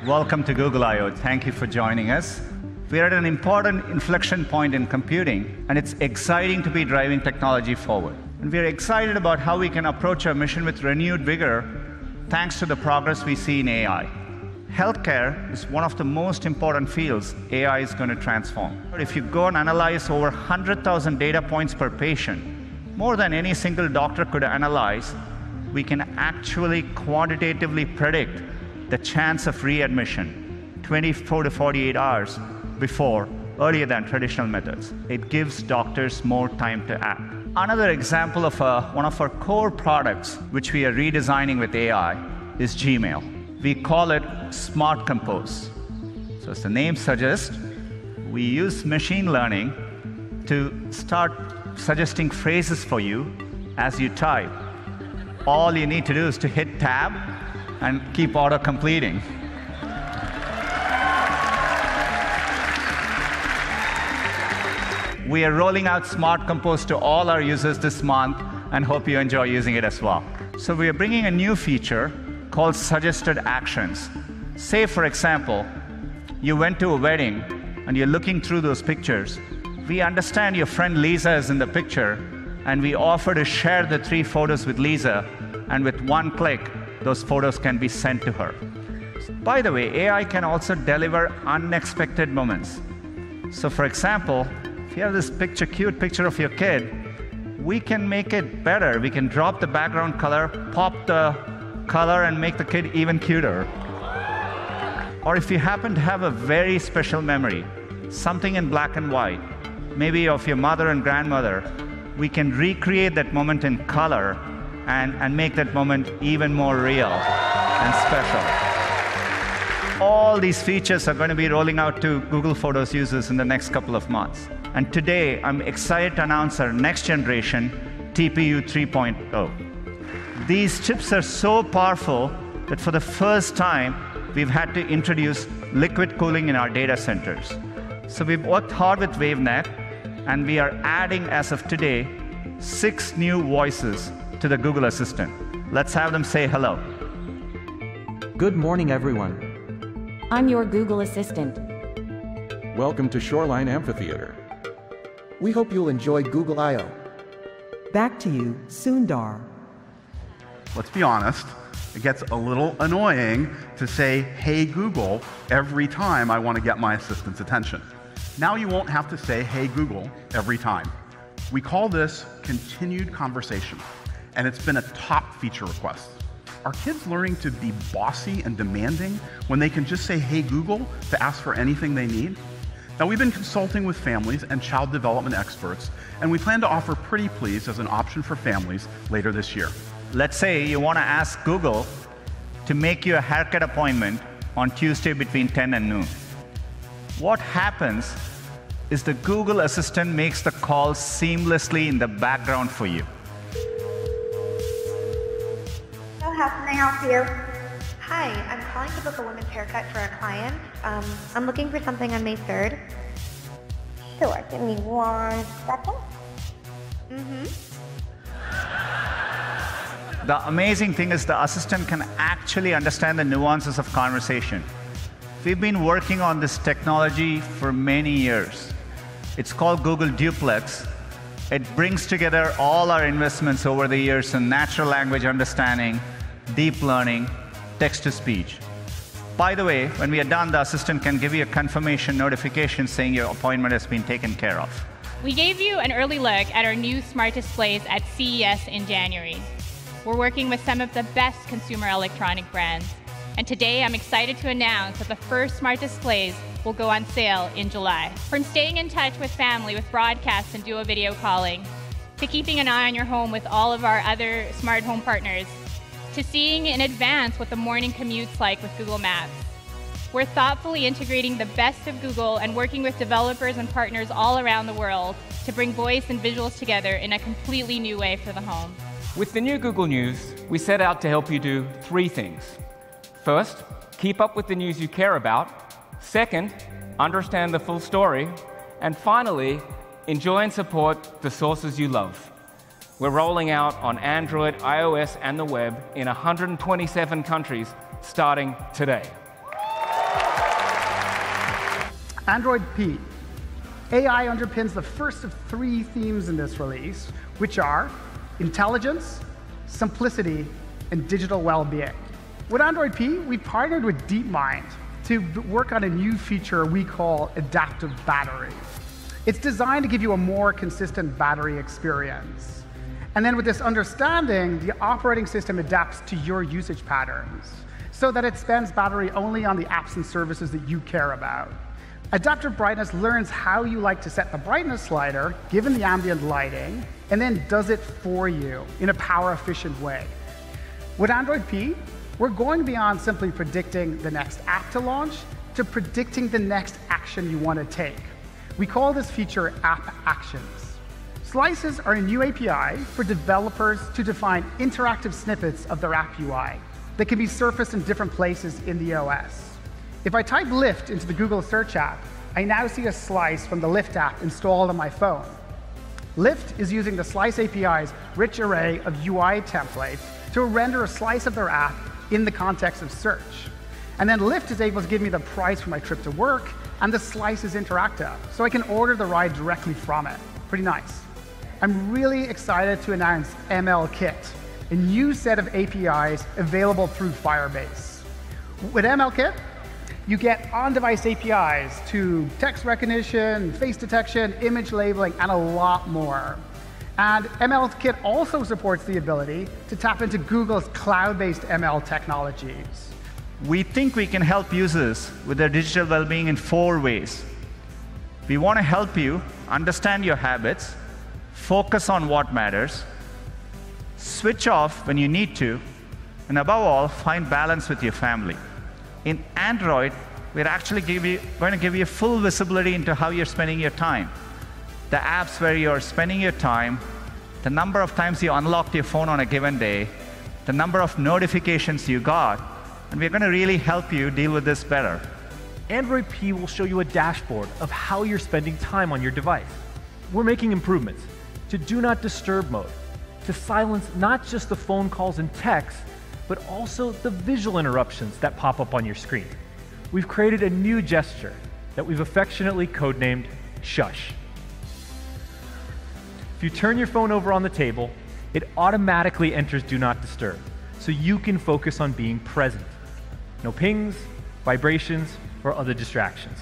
Welcome to Google I/O. Thank you for joining us. We're at an important inflection point in computing, and it's exciting to be driving technology forward. And we're excited about how we can approach our mission with renewed vigor thanks to the progress we see in AI. Healthcare is one of the most important fields AI is going to transform. If you go and analyze over 100,000 data points per patient, more than any single doctor could analyze, we can actually quantitatively predict the chance of readmission 24 to 48 hours before, earlier than traditional methods. It gives doctors more time to act. Another example of one of our core products, which we are redesigning with AI, is Gmail. We call it Smart Compose. So as the name suggests, we use machine learning to start suggesting phrases for you as you type. All you need to do is to hit tab and keep auto-completing. We are rolling out Smart Compose to all our users this month and hope you enjoy using it as well. So we are bringing a new feature called Suggested Actions. Say, for example, you went to a wedding and you're looking through those pictures. We understand your friend Lisa is in the picture, and we offer to share the 3 photos with Lisa, and with one click, those photos can be sent to her. By the way, AI can also deliver unexpected moments. So for example, if you have this cute picture of your kid, we can make it better. We can drop the background color, pop the color, and make the kid even cuter. Or if you happen to have a very special memory, something in black and white, maybe of your mother and grandmother, we can recreate that moment in color and make that moment even more real and special. All these features are going to be rolling out to Google Photos users in the next couple of months. And today, I'm excited to announce our next generation, TPU 3.0. These chips are so powerful that for the first time, we've had to introduce liquid cooling in our data centers. So we've worked hard with WaveNet, and we are adding, as of today, 6 new voices to the Google Assistant. Let's have them say hello. Good morning, everyone. I'm your Google Assistant. Welcome to Shoreline Amphitheater. We hope you'll enjoy Google I/O. Back to you, Sundar. Let's be honest, it gets a little annoying to say, "Hey Google," every time I want to get my assistant's attention. Now you won't have to say, "Hey Google," every time. We call this continued conversation, and it's been a top feature request. Are kids learning to be bossy and demanding when they can just say, "Hey Google," to ask for anything they need? Now, we've been consulting with families and child development experts, and we plan to offer Pretty Please as an option for families later this year. Let's say you want to ask Google to make you a haircut appointment on Tuesday between 10 and noon. What happens is the Google Assistant makes the call seamlessly in the background for you. So how can I help you? Hi, I'm calling to book a women's haircut for a client. I'm looking for something on May 3rd. Sure, give me 1 second. The amazing thing is the assistant can actually understand the nuances of conversation. We've been working on this technology for many years. It's called Google Duplex. It brings together all our investments over the years in natural language understanding, deep learning, text-to-speech. By the way, when we are done, the assistant can give you a confirmation notification saying your appointment has been taken care of. We gave you an early look at our new smart displays at CES in January. We're working with some of the best consumer electronic brands. And today, I'm excited to announce that the first smart displays will go on sale in July. From staying in touch with family with broadcasts and Duo video calling, to keeping an eye on your home with all of our other smart home partners, to seeing in advance what the morning commute's like with Google Maps. We're thoughtfully integrating the best of Google and working with developers and partners all around the world to bring voice and visuals together in a completely new way for the home. With the new Google News, we set out to help you do 3 things. First, keep up with the news you care about. Second, understand the full story. And finally, enjoy and support the sources you love. We're rolling out on Android, iOS, and the web in 127 countries starting today. Android P. AI underpins the first of 3 themes in this release, which are intelligence, simplicity, and digital well-being. With Android P, we partnered with DeepMind to work on a new feature we call Adaptive Battery. It's designed to give you a more consistent battery experience. And then with this understanding, the operating system adapts to your usage patterns so that it spends battery only on the apps and services that you care about. Adaptive Brightness learns how you like to set the brightness slider, given the ambient lighting, and then does it for you in a power-efficient way. With Android P, we're going beyond simply predicting the next app to launch to predicting the next action you want to take. We call this feature App Actions. Slices are a new API for developers to define interactive snippets of their app UI that can be surfaced in different places in the OS. If I type Lyft into the Google Search app, I now see a slice from the Lyft app installed on my phone. Lyft is using the Slice API's rich array of UI templates to render a slice of their app in the context of search. And then Lyft is able to give me the price for my trip to work, and the slice is interactive, so I can order the ride directly from it. Pretty nice. I'm really excited to announce MLKit, a new set of APIs available through Firebase. With MLKit, you get on-device APIs to text recognition, face detection, image labeling, and a lot more. And MLKit also supports the ability to tap into Google's cloud-based ML technologies. We think we can help users with their digital well-being in 4 ways. We want to help you understand your habits, focus on what matters, switch off when you need to, and above all, find balance with your family. In Android, we're actually going to give you full visibility into how you're spending your time. The apps where you're spending your time, the number of times you unlocked your phone on a given day, the number of notifications you got, and we're going to really help you deal with this better. Android P will show you a dashboard of how you're spending time on your device. We're making improvements to Do Not Disturb mode, to silence not just the phone calls and texts, but also the visual interruptions that pop up on your screen. We've created a new gesture that we've affectionately codenamed Shush. If you turn your phone over on the table, it automatically enters Do Not Disturb, so you can focus on being present. No pings, vibrations, or other distractions.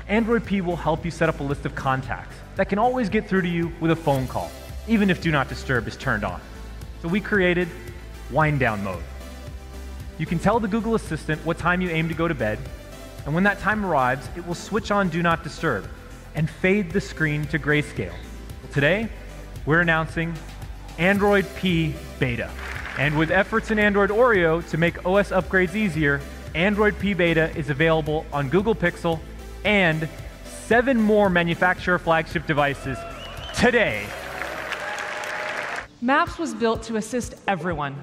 Android P will help you set up a list of contacts that can always get through to you with a phone call, even if Do Not Disturb is turned on. So we created Wind Down mode. You can tell the Google Assistant what time you aim to go to bed, and when that time arrives, it will switch on Do Not Disturb and fade the screen to grayscale. Well, today, we're announcing Android P Beta. And with efforts in Android Oreo to make OS upgrades easier, Android P Beta is available on Google Pixel and 7 more manufacturer flagship devices today. Maps was built to assist everyone,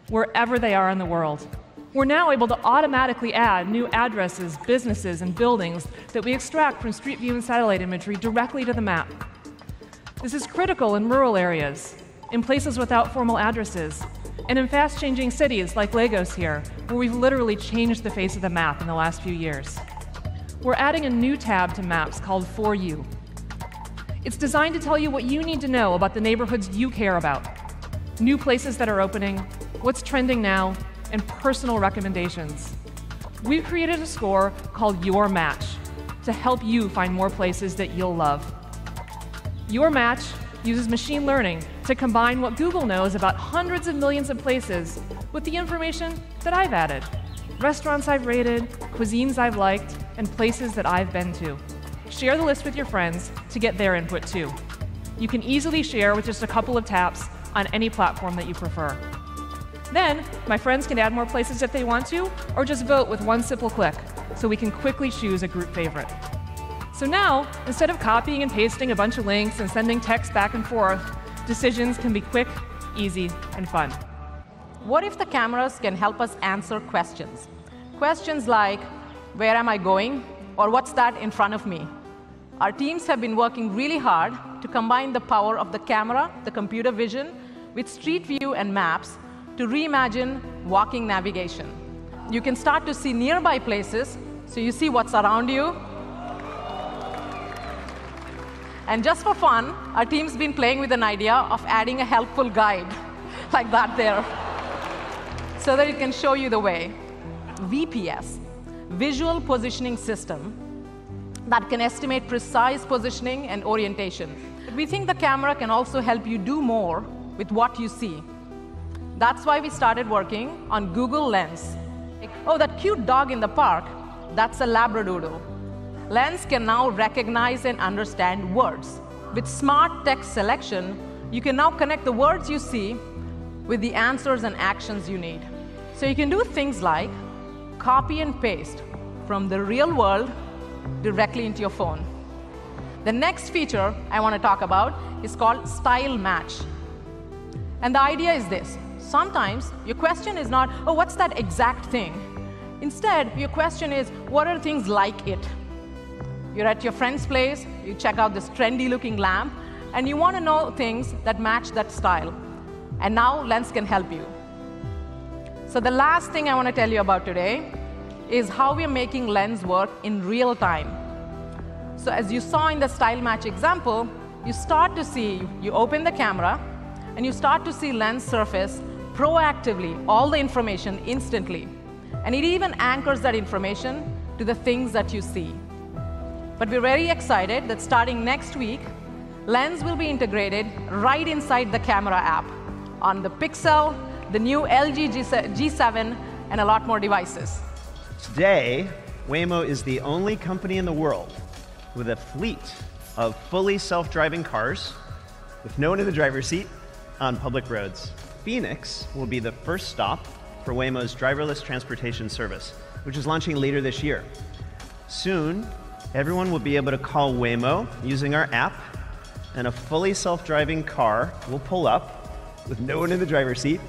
wherever they are in the world. We're now able to automatically add new addresses, businesses, and buildings that we extract from Street View and satellite imagery directly to the map. This is critical in rural areas, in places without formal addresses, and in fast-changing cities like Lagos here, where we've literally changed the face of the map in the last few years. We're adding a new tab to Maps called For You. It's designed to tell you what you need to know about the neighborhoods you care about, new places that are opening, what's trending now, and personal recommendations. We've created a score called Your Match to help you find more places that you'll love. Your Match uses machine learning to combine what Google knows about hundreds of millions of places with the information that I've added. Restaurants I've rated, cuisines I've liked, and places that I've been to. Share the list with your friends to get their input too. You can easily share with just a couple of taps on any platform that you prefer. Then, my friends can add more places if they want to, or just vote with one simple click, so we can quickly choose a group favorite. So now, instead of copying and pasting a bunch of links and sending text back and forth, decisions can be quick, easy, and fun. What if the cameras can help us answer questions? Questions like, where am I going? Or what's that in front of me? Our teams have been working really hard to combine the power of the camera, the computer vision, with Street View and Maps to reimagine walking navigation. You can start to see nearby places, so you see what's around you, And just for fun, our team's been playing with an idea of adding a helpful guide like that there, so that it can show you the way. VPS, Visual Positioning System, that can estimate precise positioning and orientation. We think the camera can also help you do more with what you see. That's why we started working on Google Lens. Oh, that cute dog in the park, that's a Labradoodle. Lens can now recognize and understand words. With smart text selection, you can now connect the words you see with the answers and actions you need. So you can do things like copy and paste from the real world directly into your phone. The next feature I want to talk about is called Style Match. And the idea is this. Sometimes your question is not, oh, what's that exact thing? Instead, your question is, what are things like it? You're at your friend's place, you check out this trendy-looking lamp, and you want to know things that match that style. And now Lens can help you. So the last thing I want to tell you about today is how we're making Lens work in real time. So as you saw in the Style Match example, you start to see, you open the camera, and you start to see Lens surface proactively all the information instantly. And it even anchors that information to the things that you see. But we're very excited that starting next week, Lens will be integrated right inside the camera app on the Pixel, the new LG G7, and a lot more devices. Today, Waymo is the only company in the world with a fleet of fully self-driving cars with no one in the driver's seat on public roads. Phoenix will be the first stop for Waymo's driverless transportation service, which is launching later this year. Soon, everyone will be able to call Waymo using our app, and a fully self-driving car will pull up with no one in the driver's seat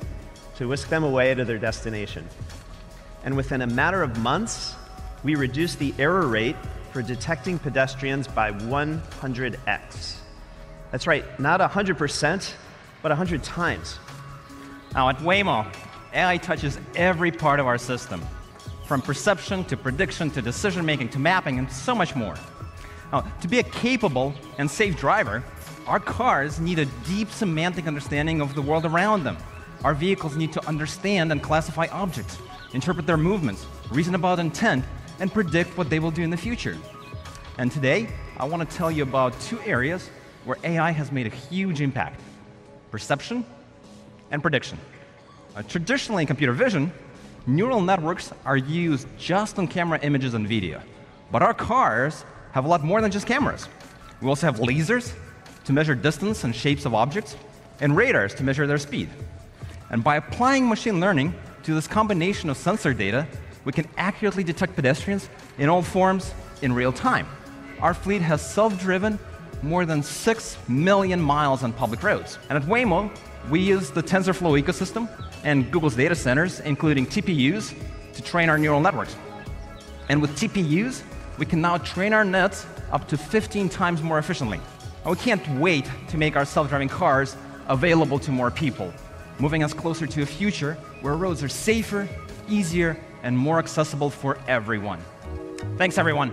to whisk them away to their destination. And within a matter of months, we reduced the error rate for detecting pedestrians by 100x. That's right, not 100%, but 100 times. Now at Waymo, AI touches every part of our system, from perception to prediction to decision-making to mapping and so much more. Now, to be a capable and safe driver, our cars need a deep semantic understanding of the world around them. Our vehicles need to understand and classify objects, interpret their movements, reason about intent, and predict what they will do in the future. And today, I want to tell you about two areas where AI has made a huge impact: perception and prediction. Traditionally in computer vision, neural networks are used just on camera images and video. But our cars have a lot more than just cameras. We also have lasers to measure distance and shapes of objects, and radars to measure their speed. And by applying machine learning to this combination of sensor data, we can accurately detect pedestrians in all forms in real time. Our fleet has self-driven more than 6 million miles on public roads. And at Waymo, we use the TensorFlow ecosystem and Google's data centers, including TPUs, to train our neural networks. And with TPUs, we can now train our nets up to 15 times more efficiently. And we can't wait to make our self-driving cars available to more people, moving us closer to a future where roads are safer, easier, and more accessible for everyone. Thanks, everyone.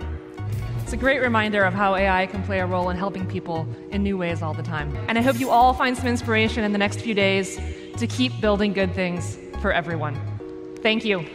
It's a great reminder of how AI can play a role in helping people in new ways all the time. And I hope you all find some inspiration in the next few days to keep building good things for everyone. Thank you.